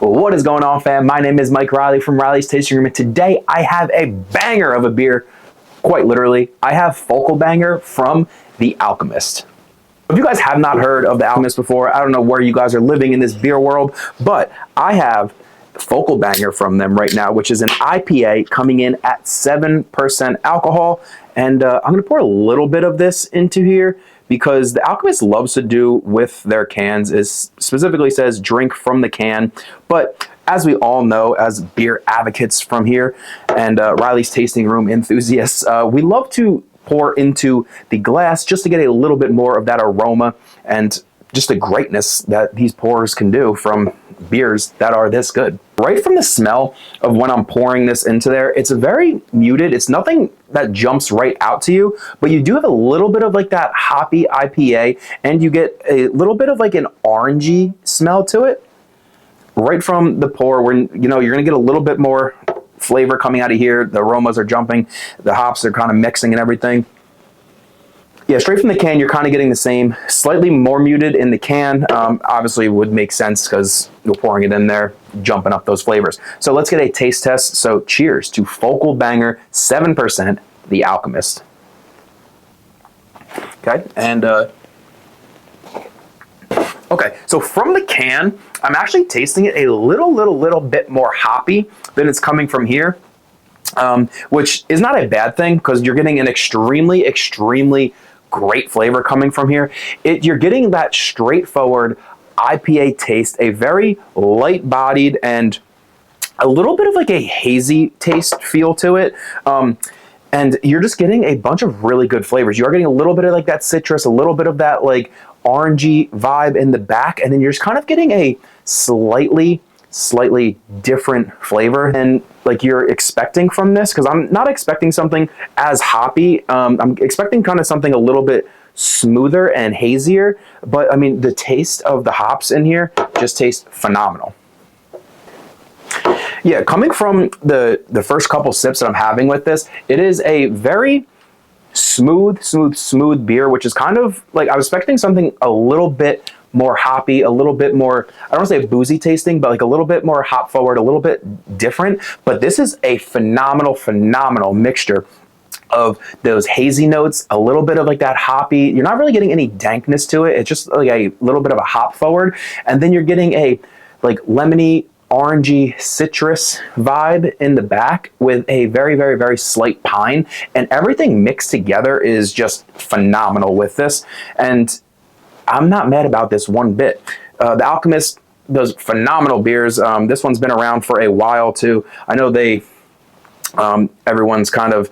What is going on, fam? My name is Mike Reilley from Reilley's Tasting Room, and today I have a banger of a beer. Quite literally, I have Focal Banger from the Alchemist. If you guys have not heard of the Alchemist before, I don't know where you guys are living in this beer world, but I have Focal Banger from them right now, which is an IPA coming in at 7% alcohol. And I'm going to pour a little bit of this into here because the Alchemist loves to do with their cans is specifically says drink from the can. But as we all know, as beer advocates from here and Reilley's Tasting Room enthusiasts, we love to pour into the glass just to get a little bit more of that aroma and just the greatness that these pours can do from beers that are this good. Right from the smell of when I'm pouring this into there, it's a very muted. It's nothing that jumps right out to you, but you do have a little bit of like that hoppy IPA, and you get a little bit of like an orangey smell to it right from the pour, where you're gonna get a little bit more flavor coming out of here. The aromas are jumping, the hops are kind of mixing and everything. Yeah, straight from the can, you're kind of getting the same, slightly more muted in the can. Obviously, would make sense because you're pouring it in there, jumping up those flavors. So let's get a taste test. So cheers to Focal Banger 7%, the Alchemist. Okay, and okay, so from the can, I'm actually tasting it a little bit more hoppy than it's coming from here, which is not a bad thing because you're getting an extremely great flavor coming from here. You're getting that straightforward IPA taste, a very light-bodied and a little bit of like a hazy taste feel to it. And you're just getting a bunch of really good flavors. You are getting a little bit of like that citrus, a little bit of that like orangey vibe in the back, and then you're just kind of getting a slightly different flavor than like you're expecting from this, because I'm not expecting something as hoppy. I'm expecting kind of something a little bit smoother and hazier, but I mean the taste of the hops in here just tastes phenomenal. Yeah, coming from the first couple sips that I'm having with this, it is a very smooth beer, which is kind of like I was expecting something a little bit more hoppy, a little bit more, I don't want to say boozy tasting, but like a little bit more hop forward, a little bit different. But this is a phenomenal mixture of those hazy notes, a little bit of like that hoppy. You're not really getting any dankness to it. It's just like a little bit of a hop forward. And then you're getting a like lemony, orangey citrus vibe in the back with a very slight pine, and everything mixed together is just phenomenal with this. And I'm not mad about this one bit. The Alchemist does phenomenal beers. This one's been around for a while too. I know everyone's kind of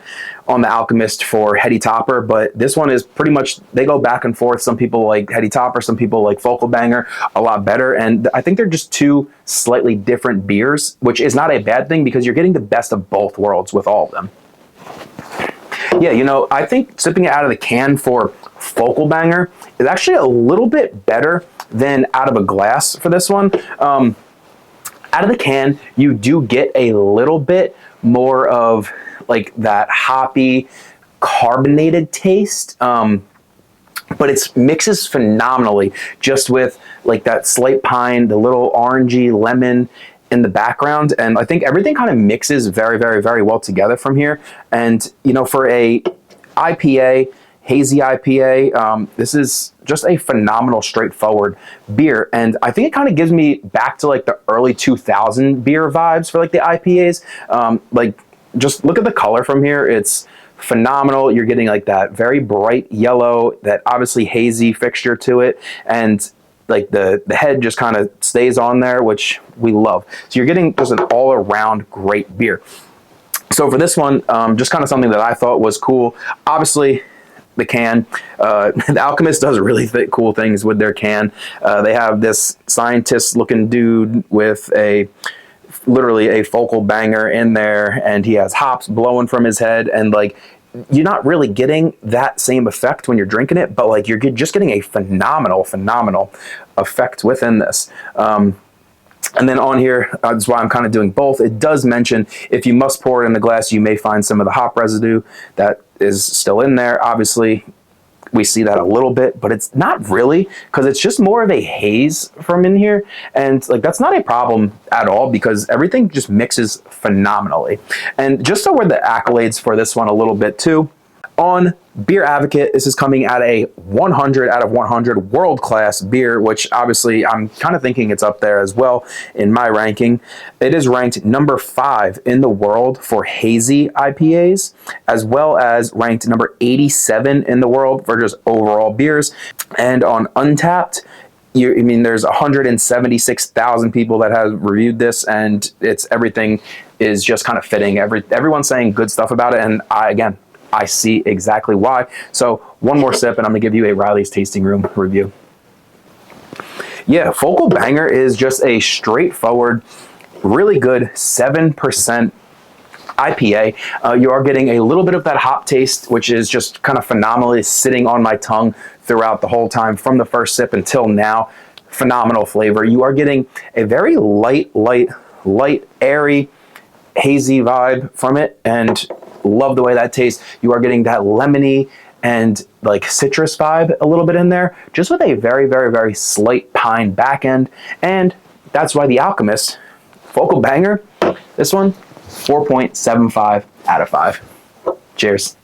on the Alchemist for Heady Topper, but this one is pretty much, they go back and forth. Some people like Heady Topper, some people like Focal Banger a lot better. And I think they're just two slightly different beers, which is not a bad thing because you're getting the best of both worlds with all of them. Yeah, I think sipping it out of the can for Focal Banger is actually a little bit better than out of a glass for this one. Out of the can, you do get a little bit more of like that hoppy, carbonated taste, but it mixes phenomenally just with like that slight pine, the little orangey lemon in the background, and I think everything kind of mixes very well together from here. And for a IPA, Hazy IPA, this is just a phenomenal straightforward beer, and I think it kind of gives me back to like the early 2000 beer vibes for like the IPAs. Like just look at the color from here, it's phenomenal. You're getting like that very bright yellow, that obviously hazy fixture to it, and like the head just kind of stays on there, which we love. So you're getting just an all-around great beer. So for this one, just kind of something that I thought was cool. Obviously, the can. The Alchemist does really cool things with their can. They have this scientist-looking dude with literally a Focal Banger in there, and he has hops blowing from his head, and like you're not really getting that same effect when you're drinking it, but like you're just getting a phenomenal effect within this. And then on here, that's why I'm kind of doing both. It does mention if you must pour it in the glass, you may find some of the hop residue that is still in there. Obviously, we see that a little bit, but it's not really, because it's just more of a haze from in here. And like, that's not a problem at all, because everything just mixes phenomenally. And just so we're the accolades for this one a little bit too, on Beer Advocate, this is coming at a 100 out of 100 world-class beer, which obviously I'm kind of thinking it's up there as well in my ranking. It is ranked number 5 in the world for hazy IPAs, as well as ranked number 87 in the world for just overall beers. And on Untapped, there's 176,000 people that have reviewed this, and everything is just kind of fitting. Everyone's saying good stuff about it, and I see exactly why. So one more sip and I'm gonna give you a Reilley's Tasting Room review. Yeah, Focal Banger is just a straightforward, really good 7% IPA. You are getting a little bit of that hop taste, which is just kind of phenomenally sitting on my tongue throughout the whole time from the first sip until now. Phenomenal flavor. You are getting a very light, airy, hazy vibe from it, and love the way that tastes. You are getting that lemony and like citrus vibe a little bit in there, just with a very slight pine back end. And that's why the Alchemist Focal Banger, this one, 4.75 out of 5. Cheers.